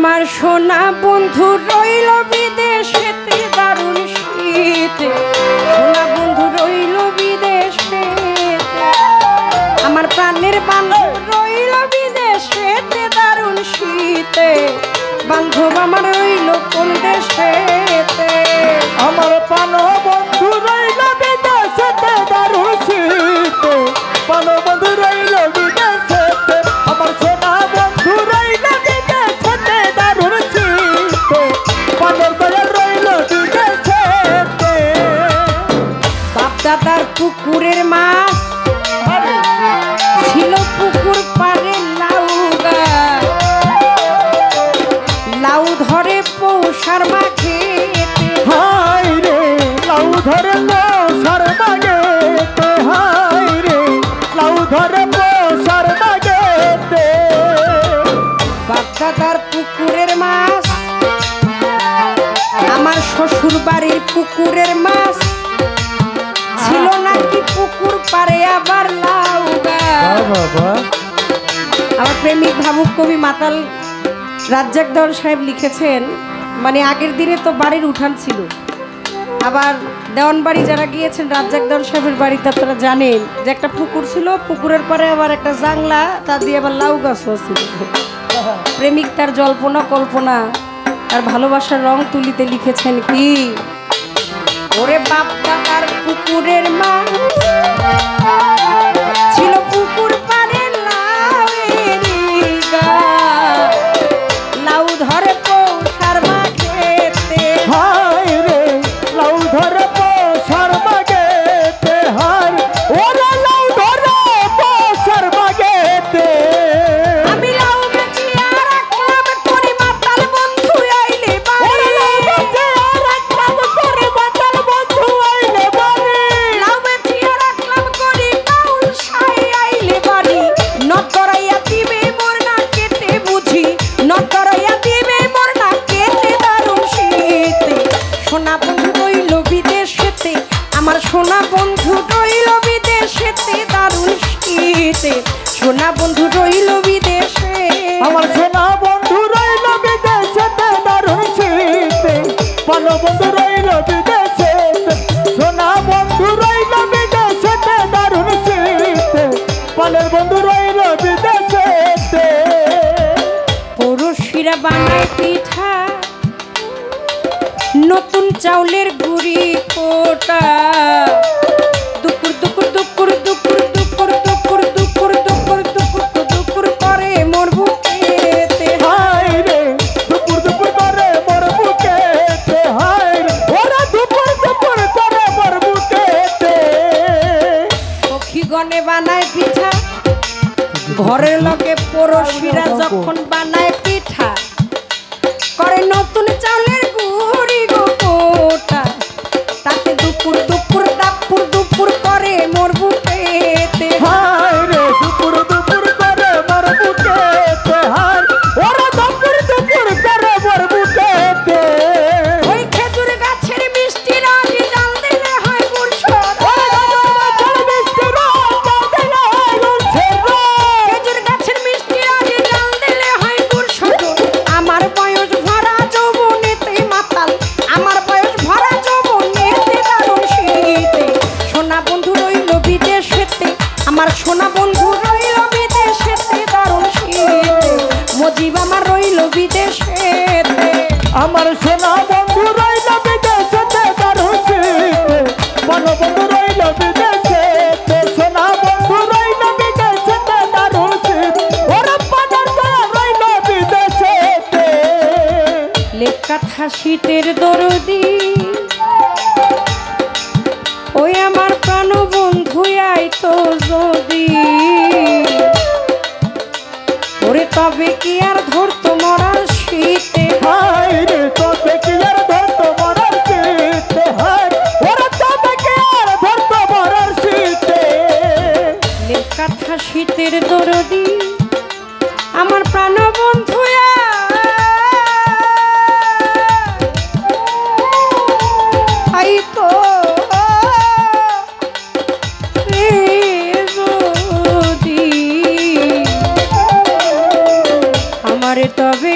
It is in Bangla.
আমার সোনা বন্ধু রইল বিদেশেতে দারুণ শীতে, সোনা বন্ধু রইল বিদেশেতে, আমার প্রাণের বান্ধব রইল বিদেশেতে দারুণ শীতে, বান্ধব আমার রইল কোন দেশেতে? আমার প্রাণ বন্ধু রইল বিদেশেতে দারুণ শীতে, প্রাণ বন্ধু রইল বিদেশেতে, আমার সোনা বন্ধু রইল বিদেশেতে দারুণ শীতে, প্রাণের দয়া রইল বিদেশেতে। বাপ দাদার পুকুরের মাছ ছিল পুকুর পাড়ে লাউ গাছ, লাউ ধরে পৌষার মাঠে, হাই রে লাউ ধরে পৌষার মাঠেতে, হাই রে লাউ ধরে পৌষার মাঠেতে। বাপ দাদার পুকুরের মাছ আমার শ্বশুর বাড়ির পুকুরের মাছ ছিল নাকি পুকুর পাড়ে আবার লাউ গাছ। আমার প্রেমিক ভাবুক কবি মাতাল রাজ্জাক দেওয়ান সাহেব লিখেছেন, মানে আগের দিনে তো বাড়ির উঠান ছিল, আবার দেওয়ান বাড়ি যারা গিয়েছেন রাজ্জাক দেওয়ান সাহেবের বাড়িতে আপনারা জানেন যে একটা পুকুর ছিল, পুকুরের পাড়ে আবার একটা জাংলা, তা দিয়ে আবার লাউ গাছও ছিল। প্রেমিক তার জল্পনা কল্পনা আর ভালোবাসার রং তুলিতে লিখেছেন কি, ওরে বাপ দাদার পুকুরের মাছ ছিল পুকুর পাড়ে লাউয়ের গাছ, লাউ ধরে পৌষার মাঠেতে, হাই রে লাউ ধরে পৌষার মাঠেতে, হাই ওরে লাউ ধরে পৌষার মাঠেতে। আমি লাউ বেচি আর রাখলাম করি মাতাল বন্ধু আইলে বাড়ি, লাউ বেচি আর রাখলাম করি কাউল সাই আইলে বাড়ি, নকরাইয়া দিবে মোর না কেটে বুঝি, নকরাইয়া দিবে মোর না কেটে দারুণ শীতে, সোনা বন্ধু রইল বিদেশেতে, আমার সোনা বন্ধু রইল বিদেশেতে দারুণ শীতে, সোনা বন্ধু রইল বিদেশে, আমার সোনা বন্ধু রইল বিদেশেতে দারুণ শীতে, প্রাণ বন্ধু রইল বিদেশেতে, সোনা বন্ধু রইল বিদেশেতে দারুণ শীতে, প্রাণের বন্ধু রইল বিদেশেতে। পড়শিরা বানায় পিঠা নতুন চাউলের গুড়ি কোটা, দুপুর দুপুর দুপুর দুপুর দুপুর দুপুর দুপুর দুপুর দুপুর দুপুর করে মোর বুকেতে, হাই রে দুপুর দুপুর করে মোর বুকেতে, হাই রে ওরা দুপুর দুপুর করে মোর বুকেতে। সখীগণে বানায় পিঠা ঘরের লগে পড়শিরা যখন বানায় পিঠা, করে নতুন চাউলের গুড়ি গো কোটা, তাতে দুপুর দুপুর দাপুর দুপুর করে মোর বুকেতে, হাই রে দুপুর দুপুর করে মোর বুকেতে, হাই ওরা দুপুর দুপুর করে মোর বুকেতে। ওই খেজুর গাছের মিষ্টি রস জাল দিলে হয় গুড়সর, খেজুর গাছের মিষ্টি রস জাল দিলে হয় গুড়সর, আমার বয়স ভরা যৌবনেতে মাতাল, আমার বয়স ভরা যৌবনেতে দারুণ শীতে, সোনা বন্ধু রইল বিদেশেতে, আমার সোনা বন্ধু রইল বিদেশেতে দারুণ শীতে, মজিব আমার রইল বিদেশেতে, আমার সোনা বন্ধু রইল বিদেশেতে দারুণ শীতে, প্রাণ বন্ধু রইল বিদেশেতে, সোনা বন্ধু রইল বিদেশেতে দারুণ শীতে, ওরা প্রাণের দয়া রইল বিদেশেতে। লেখাথা শীতের দরদি ওই আমার প্রাণ বন্ধু আইতো যদি, ওরে তবে কি আর ধরতো মরার শীতে, হাই রে তবে কি আর ধরতো মরার শীতে, হাই ওরা তবে কি আর ধরতো মরার শীতে। লেখাথা শীতের দরদি আমার প্রাণ বন্ধু আইতো যদি, আমারে তবে